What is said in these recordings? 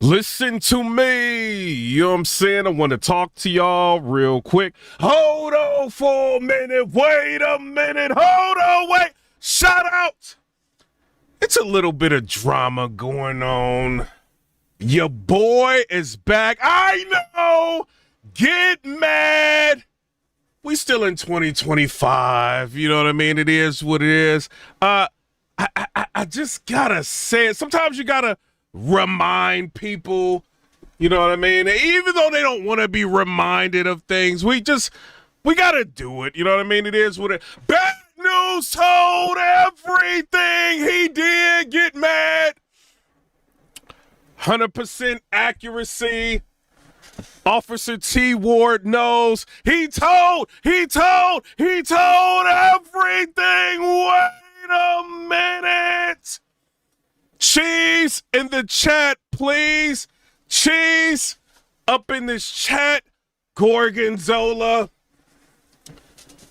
Listen to me, you know what I'm saying? I want to talk to y'all real quick. Hold on for a minute, wait a minute, hold on, wait. Shout out. It's a little bit of drama going on. Your boy is back. I know. Get mad. We still in 2025. You know what I mean? It is what it is. I just gotta say it. Sometimes you gotta remind people, you know what I mean? Even though they don't want to be reminded of things, we gotta do it. You know what I mean? It is what it. Bad News told everything he did. Get mad. 100% accuracy. Officer T. Ward knows. He told everything. Wait a minute. Cheese in the chat, please. Cheese up in this chat. Gorgonzola,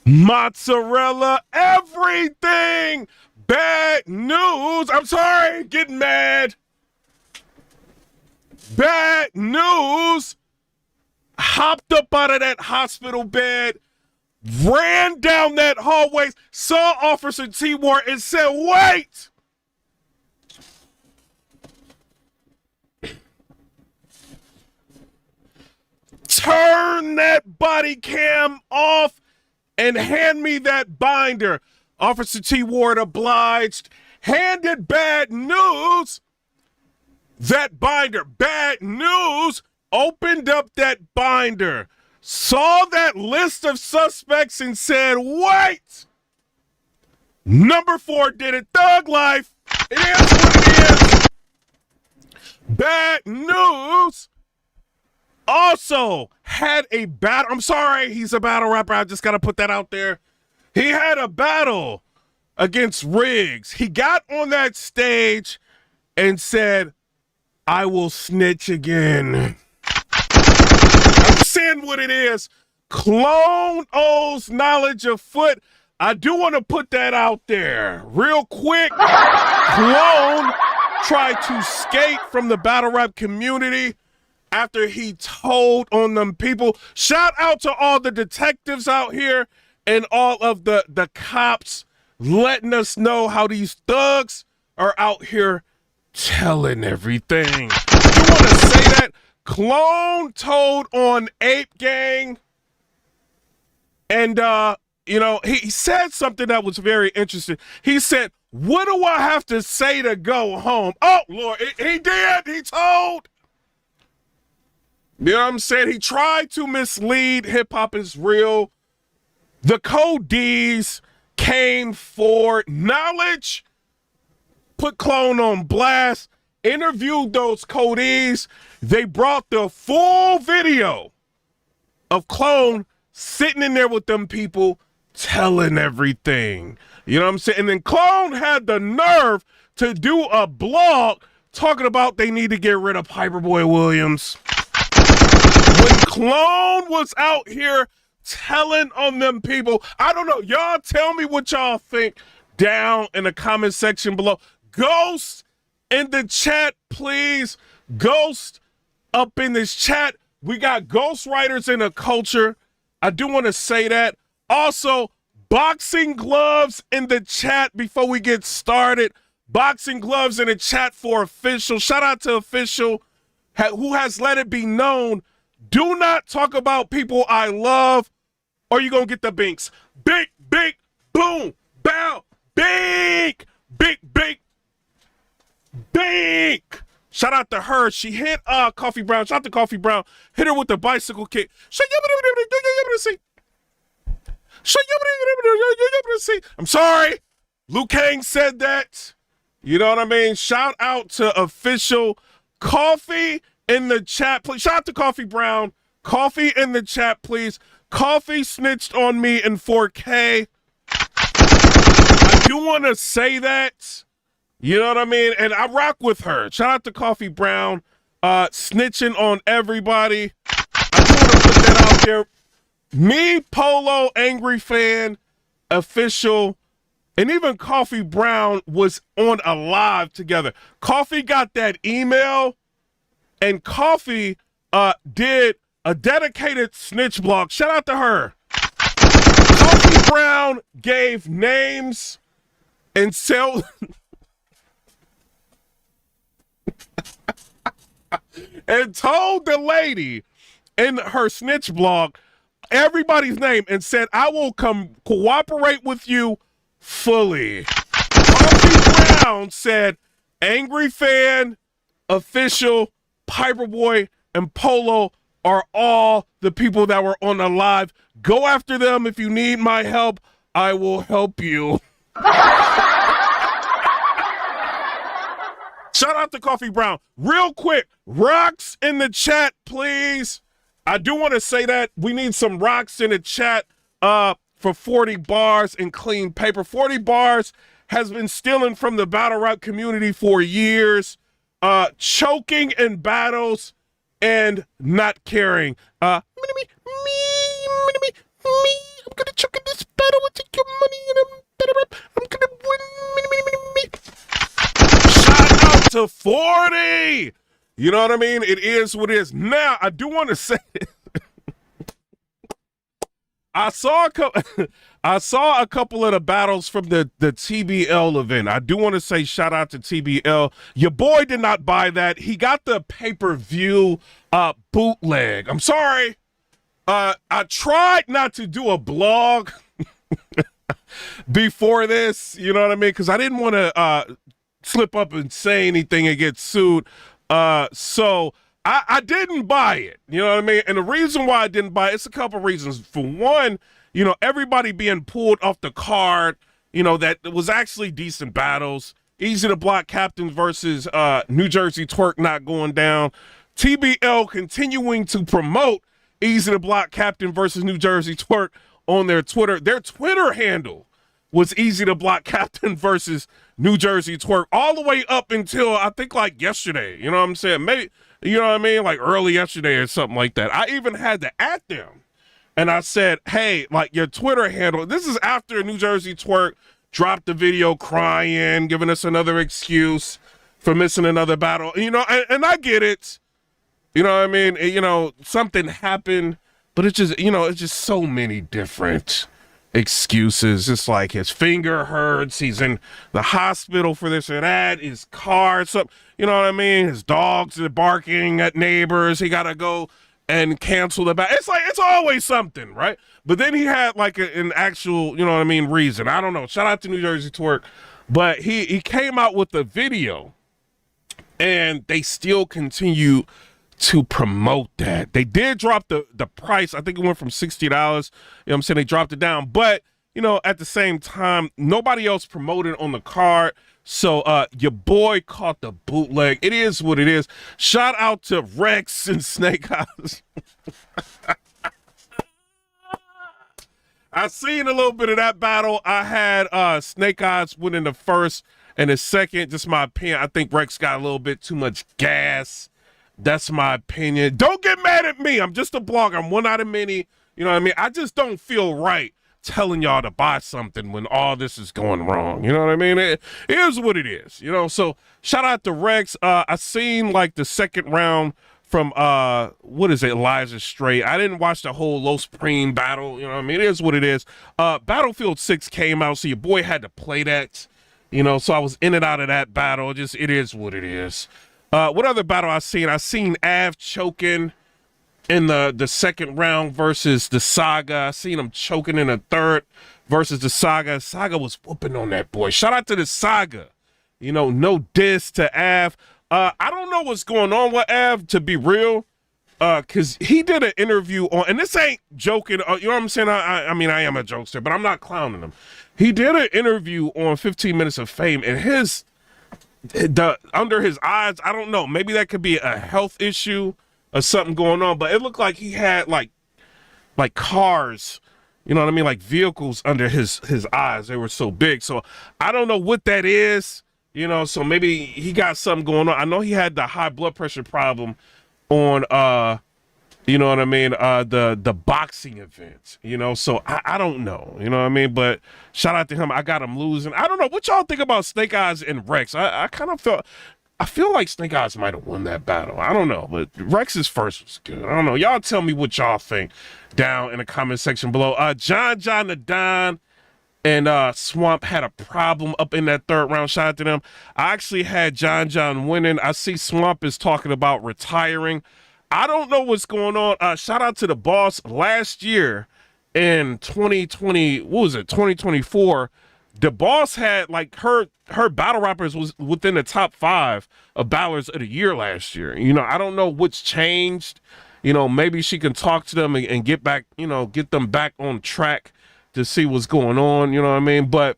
mozzarella, everything. Bad news. I'm sorry, getting mad. Bad news. Hopped up out of that hospital bed, ran down that hallway, saw Officer T. Ward and said, wait. Turn that body cam off and hand me that binder. Officer T. Ward obliged, handed Bad News that binder. Bad News opened up that binder, saw that list of suspects and said, wait. Number 4 did it. Thug life. It is what it is. Bad News also had a battle. I'm sorry, he's a battle rapper. I just got to put that out there. He had a battle against Riggs. He got on that stage and said, I will snitch again. I'm saying what it is. Clone owes knowledge of foot. I do want to put that out there real quick. Clone tried to skate from the battle rap community after he told on them people. Shout out to all the detectives out here and all of the cops letting us know how these thugs are out here telling everything. You want to say that? Clone told on Ape Gang, and he said something that was very interesting. He said, what do I have to say to go home? Oh, Lord, he did. He told. You know what I'm saying? He tried to mislead Hip Hop is Real. The Code D's came for knowledge, put Clone on blast, interviewed those Codees. They brought the full video of Clone sitting in there with them people telling everything. You know what I'm saying? And then Clone had the nerve to do a blog talking about they need to get rid of PIPERBOY Williams. When Clone was out here telling on them people, I don't know. Y'all tell me what y'all think down in the comment section below. Ghost in the chat, please. Ghost up in this chat. We got ghostwriters in the culture. I do want to say that. Also, boxing gloves in the chat before we get started. Boxing gloves in the chat for Official. Shout out to Official, who has let it be known. Do not talk about people I love, or you're going to get the binks. Big, big, boom, bow, big, big, big, big. Shout out to her. She hit Coffee Brown. Shout out to Coffee Brown. Hit her with the bicycle kick. I'm sorry. Liu Kang said that. You know what I mean? Shout out to Official. Coffee in the chat, please. Shout out to Coffee Brown. Coffee in the chat, please. Coffee snitched on me in 4K. I do want to say that. You know what I mean? And I rock with her. Shout out to Coffee Brown. Snitching on everybody. I do want to put that out there. Me, Polo, Angry Fan, Official, and even Coffee Brown was on a live together. Coffee got that email and Coffee did a dedicated snitch blog. Shout out to her. Coffee Brown gave names and and told the lady in her snitch blog everybody's name and said, I will come cooperate with you fully. Coffee Brown said, Angry Fan, Official, Piperboy, and Polo are all the people that were on the live. Go after them. If you need my help, I will help you. Shout out to Coffee Brown. Real quick, rocks in the chat, please. I do want to say that we need some rocks in the chat for 40 bars and clean paper. 40 bars has been stealing from the battle rap community for years, choking in battles and not caring. I'm gonna choke in this battle and take your money and I'm gonna win. Shout out to 40. You know what I mean? It is what it is. Now, I do want to say I saw a couple of the battles from the TBL event. I do want to say shout out to TBL. Your boy did not buy that. He got the pay-per-view bootleg. I'm sorry. I tried not to do a blog before this, you know what I mean? Because I didn't want to slip up and say anything and get sued. So I didn't buy it, you know what I mean? And the reason why I didn't buy it, it's a couple reasons. For one, you know, everybody being pulled off the card, you know, that was actually decent battles. Easy to Block Captains versus New Jersey Twerk not going down. TBL continuing to promote Easy to Block Captain versus New Jersey Twerk on their Twitter. Their Twitter handle was Easy to Block Captain versus New Jersey Twerk all the way up until I think like yesterday. You know what I'm saying? Maybe, you know what I mean? Like early yesterday or something like that. I even had to at them and I said, hey, like your Twitter handle, this is after New Jersey Twerk dropped the video crying, giving us another excuse for missing another battle. You know, and I get it. You know what I mean? You know, something happened, but it's just, you know, it's just so many different excuses. It's like his finger hurts, he's in the hospital for this or that, his car, something, you know what I mean? His dogs are barking at neighbors, he gotta go and cancel the battle. It's like, it's always something, right? But then he had like an actual, you know what I mean, reason. I don't know. Shout out to New Jersey Twerk. But he came out with a video and they still continue to promote that. They did drop the price. I think it went from $60. You know what I'm saying? They dropped it down. But, you know, at the same time, nobody else promoted on the card. So your boy caught the bootleg. It is what it is. Shout out to Rex and Snake Eyes. I seen a little bit of that battle. I had Snake Eyes winning the first and the second. Just my opinion. I think Rex got a little bit too much gas. That's my opinion. Don't get mad at me. I'm just a blogger. I'm one out of many. You know what I mean? I just don't feel right telling y'all to buy something when all this is going wrong. You know what I mean? It is what it is. You know, so shout out to Rex. I seen like the second round from what is it, Elijah Strait. I didn't watch the whole Los Supreme battle. You know what I mean? It is what it is. Battlefield 6 came out, so your boy had to play that. You know, so I was in and out of that battle. Just it is what it is. What other battle I seen? I seen Av choking in the second round versus the Saga. I seen him choking in the third versus the Saga. Saga was whooping on that boy. Shout out to the Saga. You know, no diss to Av. I don't know what's going on with Av, to be real, because he did an interview on, and this ain't joking. You know what I'm saying? I mean, I am a jokester, but I'm not clowning him. He did an interview on 15 Minutes of Fame, and under his eyes, I don't know, maybe that could be a health issue or something going on, but it looked like he had like cars, you know what I mean, like vehicles under his eyes. They were so big. So I don't know what that is, you know, so maybe he got something going on. I know he had the high blood pressure problem on you know what I mean, the boxing event, you know, so I don't know, you know what I mean, but shout out to him. I got him losing. I don't know what y'all think about Snake Eyes and Rex. I kind of felt I feel like Snake Eyes might have won that battle. I don't know, but Rex's first was good. I don't know. Y'all tell me what y'all think down in the comment section below. John the Don and Swamp had a problem up in that third round. Shout out to them. I actually had John winning. I see Swamp is talking about retiring. I don't know what's going on. Shout out to the boss. Last year in 2020, what was it, 2024, the boss had like her battle rappers was within the top 5 of battlers of the year last year. You know, I don't know what's changed. You know, maybe she can talk to them and get back, you know, get them back on track to see what's going on. You know what I mean? But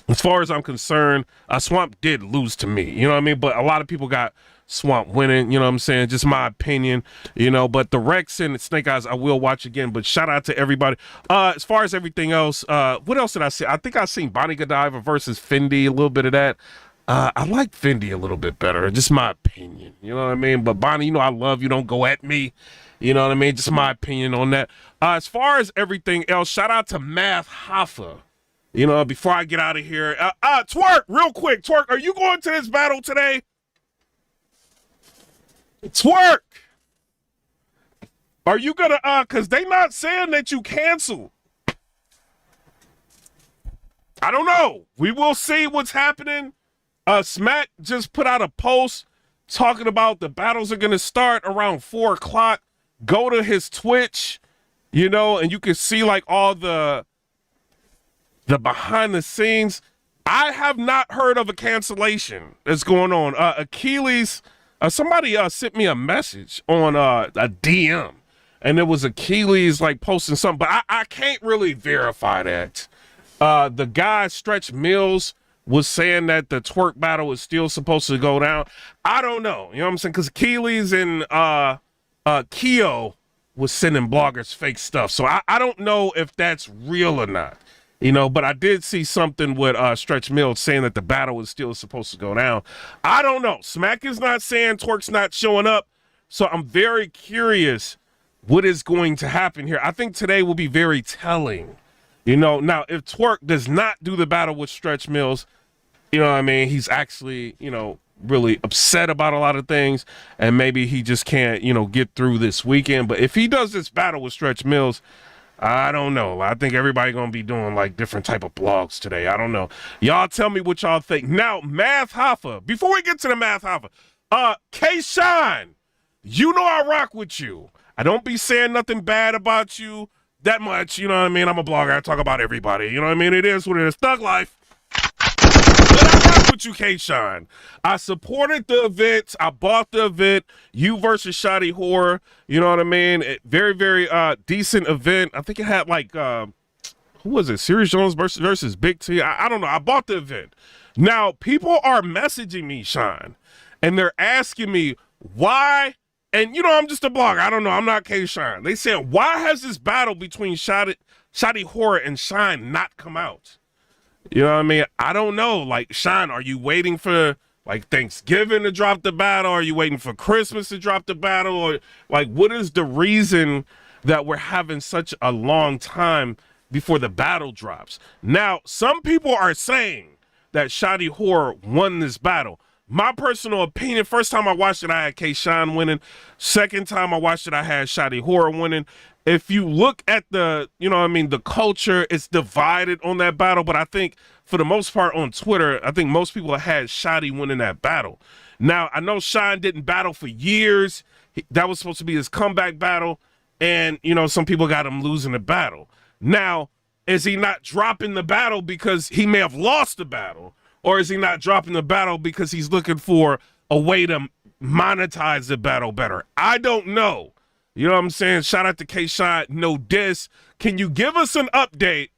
as far as I'm concerned, Swamp did lose to me. You know what I mean? But a lot of people got Swamp winning, you know what I'm saying? Just my opinion, you know. But the Rex and Snake Eyes, I will watch again. But shout out to everybody. As far as everything else, what else did I see? I think I seen Bonnie Godiva versus Fendi, a little bit of that. I like Fendi a little bit better, just my opinion. You know what I mean? But Bonnie, you know I love you. Don't go at me. You know what I mean? Just my opinion on that. As far as everything else, shout out to Math Hoffa. You know, before I get out of here, Twerk, real quick. Twerk, are you going to this battle today? Twerk, are you gonna cause they not saying that you cancel. I don't know. We will see what's happening. Smack just put out a post talking about the battles are gonna start around 4 o'clock. Go to his Twitch, you know, and you can see like all the behind the scenes. I have not heard of a cancellation that's going on. Achilles. Somebody sent me a message on a DM, and it was Achilles like posting something, but I can't really verify that. The guy, Stretch Mills, was saying that the twerk battle is still supposed to go down. I don't know. You know what I'm saying? Because Achilles and Keo was sending bloggers fake stuff. So I don't know if that's real or not. You know, but I did see something with Stretch Mills saying that the battle is still supposed to go down. I don't know. Smack is not saying, Twerk's not showing up. So I'm very curious what is going to happen here. I think today will be very telling. You know, now if Twerk does not do the battle with Stretch Mills, you know what I mean? He's actually, you know, really upset about a lot of things. And maybe he just can't, you know, get through this weekend. But if he does this battle with Stretch Mills, I don't know. I think everybody gonna be doing like different type of blogs today. I don't know. Y'all tell me what y'all think. Now, Math Hoffa. Before we get to the Math Hoffa, K-Shine, you know I rock with you. I don't be saying nothing bad about you that much. You know what I mean? I'm a blogger. I talk about everybody. You know what I mean? It is what it is. Thug life. But I rock with you, K-Shine. I supported the event. I bought the event. You versus Shoddy Horror. You know what I mean? Very, very decent event. I think it had like, who was it? Serious Jones versus Big T. I don't know. I bought the event. Now, people are messaging me, Shine, and they're asking me why. And, you know, I'm just a blogger. I don't know. I'm not K-Shine. They said, why has this battle between Shoddy Horror and Shine not come out? You know what I mean? I don't know. Like, Shine, are you waiting for, like, Thanksgiving to drop the battle? Are you waiting for Christmas to drop the battle? Or, like, what is the reason that we're having such a long time before the battle drops? Now, some people are saying that Shoddy Horror won this battle. My personal opinion, first time I watched it, I had K-Shine winning. Second time I watched it, I had Shoddy Horror winning. If you look at the, you know what I mean, the culture, it's divided on that battle. But I think for the most part on Twitter, I think most people had Shoddy winning that battle. Now, I know Shine didn't battle for years. That was supposed to be his comeback battle. And, you know, some people got him losing the battle. Now, is he not dropping the battle because he may have lost the battle? Or is he not dropping the battle because he's looking for a way to monetize the battle better? I don't know. You know what I'm saying? Shout out to K-Shine, no diss. Can you give us an update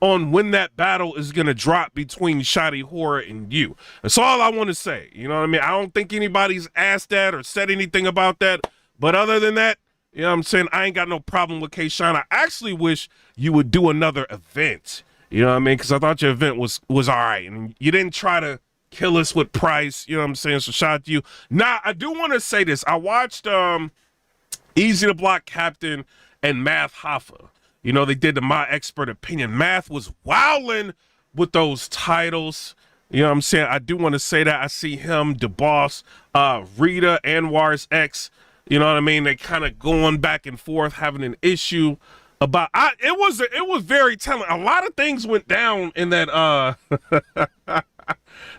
on when that battle is going to drop between Shoddy Horror and you? That's all I want to say. You know what I mean? I don't think anybody's asked that or said anything about that. But other than that, you know what I'm saying? I ain't got no problem with K-Shine. I actually wish you would do another event. You know what I mean? Because I thought your event was all right. And you didn't try to kill us with price. You know what I'm saying? So shout out to you. Now, I do want to say this. I watched Easy to Block Captain and Math Hoffa. You know, they did the My Expert Opinion. Math was wowing with those titles. You know what I'm saying? I do want to say that I see him, the boss, Rita, Anwar's ex. You know what I mean? They kind of going back and forth, having an issue about. It was very telling. A lot of things went down in that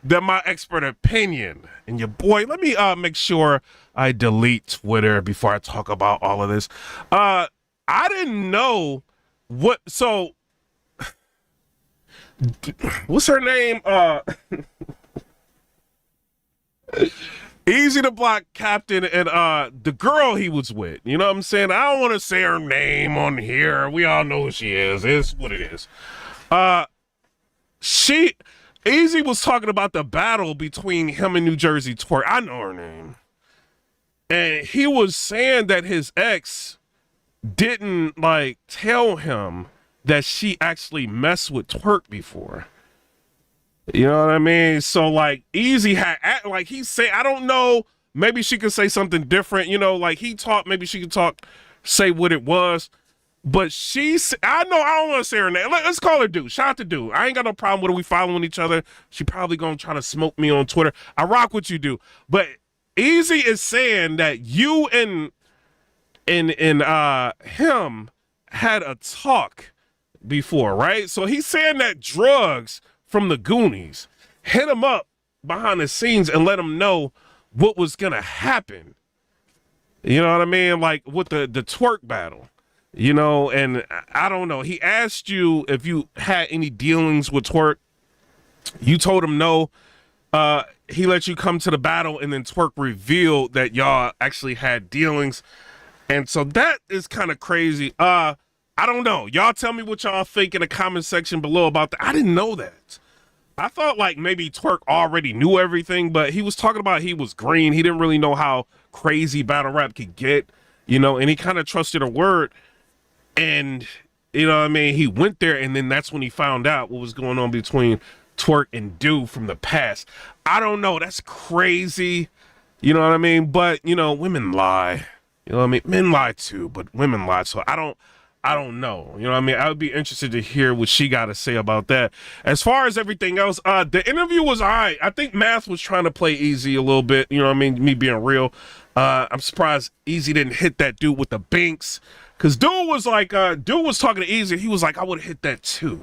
that my expert opinion. And your boy, let me make sure I delete Twitter before I talk about all of this. I didn't know what. So what's her name? Easy to Block Captain and the girl he was with. You know what I'm saying? I don't want to say her name on here. We all know who she is. It's what it is. Easy was talking about the battle between him and New Jersey Twerk. I know her name. And he was saying that his ex didn't like tell him that she actually messed with Twerk before. You know what I mean? So like Easy had like he say, I don't know, maybe she could say something different, you know, like he talked, maybe she could say what it was. But I don't want to say her name. Let's call her Dude. Shout out to Dude. I ain't got no problem with her. We following each other. She probably gonna try to smoke me on Twitter. I rock with you, Dude. But Easy is saying that you and him had a talk before, right? So he's saying that drugs from the Goonies hit him up behind the scenes and let him know what was gonna happen. You know what I mean? Like with the Twerk battle, you know, and I don't know. He asked you if you had any dealings with Twerk. You told him no. He let you come to the battle, and then Twerk revealed that y'all actually had dealings. And so that is kind of crazy. I don't know. Y'all tell me what y'all think in the comment section below about that. I didn't know that. I thought like maybe Twerk already knew everything, but he was talking about he was green. He didn't really know how crazy battle rap could get, you know, and he kind of trusted her word. And, you know what I mean? He went there, and then that's when he found out what was going on between Twerk and Dude from the past. I don't know. That's crazy. You know what I mean? But, you know, women lie. You know what I mean? Men lie too, but women lie. So I don't know. You know what I mean? I would be interested to hear what she got to say about that. As far as everything else, the interview was all right. I think Math was trying to play Easy a little bit. You know what I mean? Me being real. I'm surprised Easy didn't hit that dude with the binks. Because Dude was like, Dude was talking to Easy. He was like, I would have hit that too.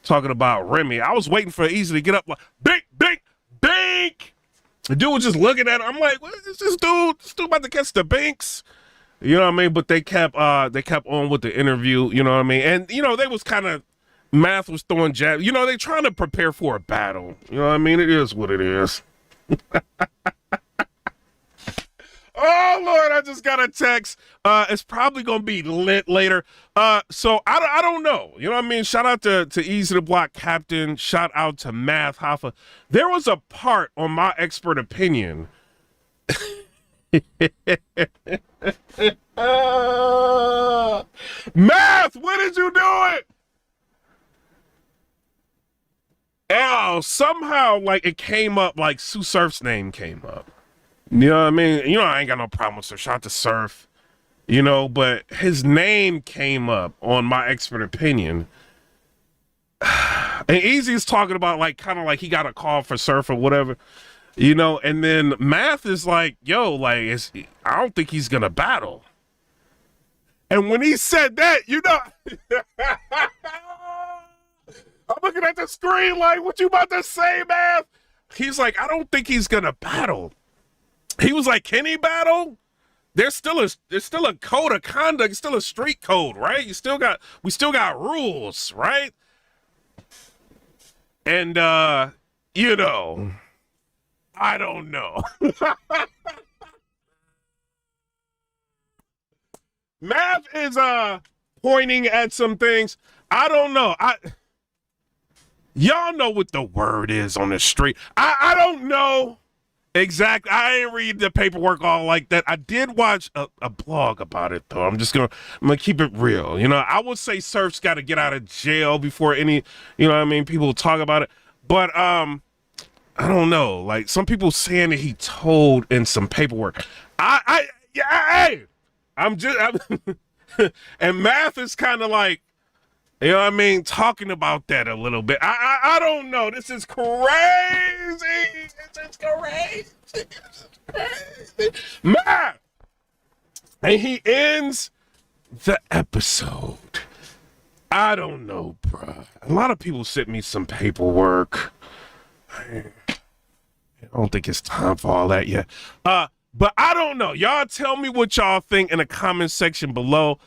Talking about Remy. I was waiting for Easy to get up like, bink, bink, bink. The dude was just looking at him. I'm like, what is this dude? This dude about to catch the binks. You know what I mean? But they kept on with the interview, you know what I mean? And, you know, they was kind of, Math was throwing jabs. You know, they trying to prepare for a battle. You know what I mean? It is what it is. Oh, Lord, I just got a text. It's probably going to be lit later. So I don't know. You know what I mean? Shout out to Easy to Block Captain. Shout out to Math, Hoffa. There was a part on my expert opinion. Math, what did you do it? Oh, somehow, like, it came up, like, Tsu Surf's name came up. You know what I mean? You know, I ain't got no problem with Surf. Shout out to Surf. You know, but his name came up on my expert opinion. And Easy's talking about, like, kind of like he got a call for Surf or whatever. You know, and then Math is like, yo, like, I don't think he's going to battle. And when he said that, you know, I'm looking at the screen like, what you about to say, Math? He's like, I don't think he's going to battle. He was like, can he battle? There's still a code of conduct, still a street code, right? We still got rules, right? And, you know, I don't know. Math is pointing at some things. I don't know. Y'all know what the word is on the street. I don't know exactly. I ain't read the paperwork all like that. I did watch a blog about it though. I'm gonna keep it real. You know, I would say Surf's got to get out of jail before any, you know what I mean, people talk about it. But I don't know. Like some people saying that he told in some paperwork. I'm and Math is kind of like, You know what I mean? Talking about that a little bit. I don't know. This is crazy. This is crazy. This is crazy. Man. And he ends the episode. I don't know, bruh. A lot of people sent me some paperwork. I don't think it's time for all that yet. But I don't know. Y'all tell me what y'all think in the comment section below.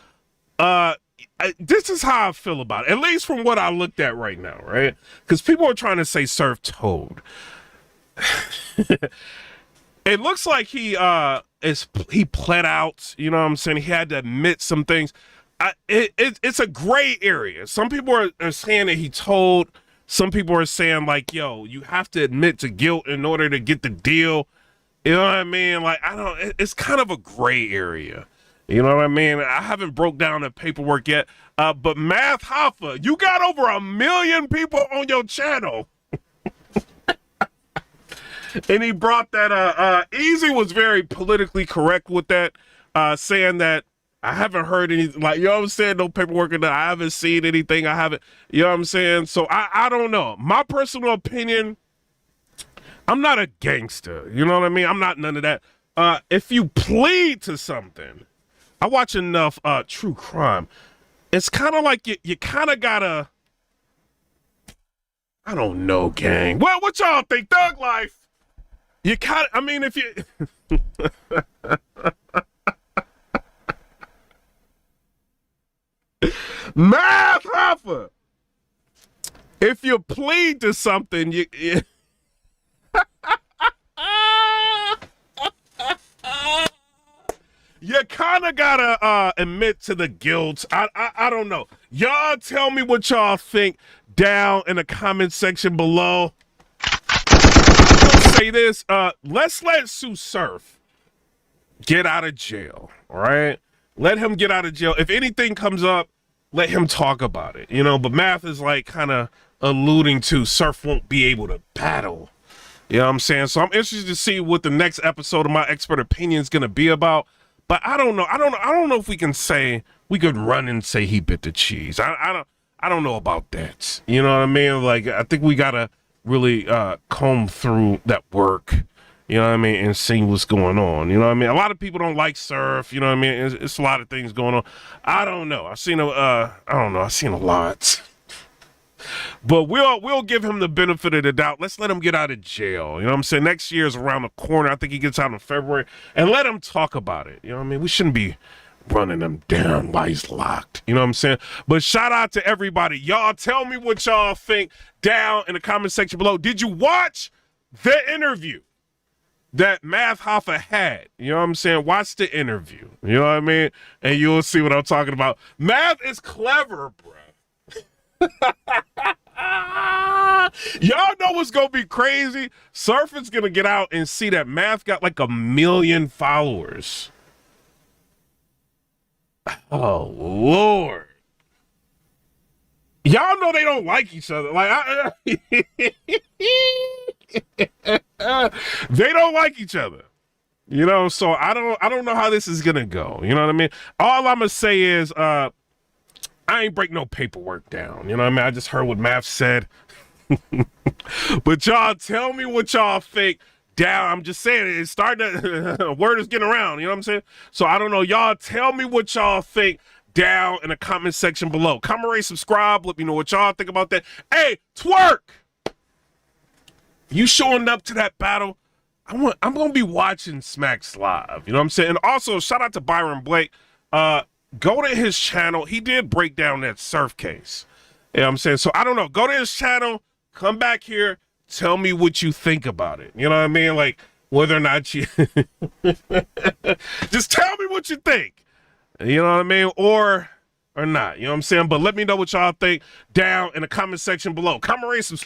This is how I feel about it, at least from what I looked at right now, right? Because people are trying to say Surf told. It looks like he pled out, you know what I'm saying? He had to admit some things. It's a gray area. Some people are saying that he told. Some people are saying like, yo, you have to admit to guilt in order to get the deal. You know what I mean? Like, it's kind of a gray area. You know what I mean? I haven't broke down the paperwork yet. But Math Hoffa, you got over 1 million people on your channel. And he brought that, Easy was very politically correct with that, saying that I haven't heard anything, like, you know what I'm saying? No paperwork in that. I haven't seen anything. I haven't, you know what I'm saying? So I don't know. My personal opinion, I'm not a gangster. You know what I mean? I'm not none of that. If you plead to something, I watch enough true crime. It's kind of like you kind of gotta, I don't know, gang. Well, what y'all think? Thug life. You kind of, I mean, if you... Math Hoffa. If you plead to something, you kind of gotta admit to the guilt. I don't know. Y'all tell me what y'all think down in the comment section below. I'm gonna say this. Let's let Tsu Surf get out of jail. All right. Let him get out of jail. If anything comes up, let him talk about it. You know, but Math is like kind of alluding to Surf won't be able to battle. You know what I'm saying? So I'm interested to see what the next episode of my expert opinion is going to be about. But I don't know. I don't know if we can say, we could run and say he bit the cheese. I don't know about that. You know what I mean? Like, I think we got to really comb through that work, you know what I mean, and see what's going on. You know what I mean? A lot of people don't like Surf, you know what I mean? It's a lot of things going on. I don't know. I've seen a lot. But we'll give him the benefit of the doubt. Let's let him get out of jail. You know what I'm saying? Next year is around the corner. I think he gets out in February. And let him talk about it. You know what I mean? We shouldn't be running him down while he's locked. You know what I'm saying? But shout out to everybody. Y'all tell me what y'all think down in the comment section below. Did you watch the interview that Math Hoffa had? You know what I'm saying? Watch the interview. You know what I mean? And you'll see what I'm talking about. Math is clever, bro. Y'all know what's gonna be crazy? Surf is gonna get out and see that Math got like 1 million followers. Oh Lord. Y'all know they don't like each other. Like they don't like each other. You know, so I don't know how this is gonna go. You know what I mean? All I'm gonna say is I ain't break no paperwork down. You know what I mean? I just heard what Math said. But y'all tell me what y'all think down. I'm just saying it's starting to word is getting around, you know what I'm saying? So I don't know. Y'all tell me what y'all think down in the comment section below. Comment, rate, subscribe. Let me know what y'all think about that. Hey, Twerk! You showing up to that battle? I'm gonna be watching Smacks live. You know what I'm saying? And also shout out to Byron Blake. Go to his channel. He did break down that Surf case. You know what I'm saying? So I don't know. Go to his channel. Come back here. Tell me what you think about it. You know what I mean? Like whether or not you just tell me what you think. You know what I mean? Or not. You know what I'm saying? But let me know what y'all think down in the comment section below. Comment, rate, subscribe.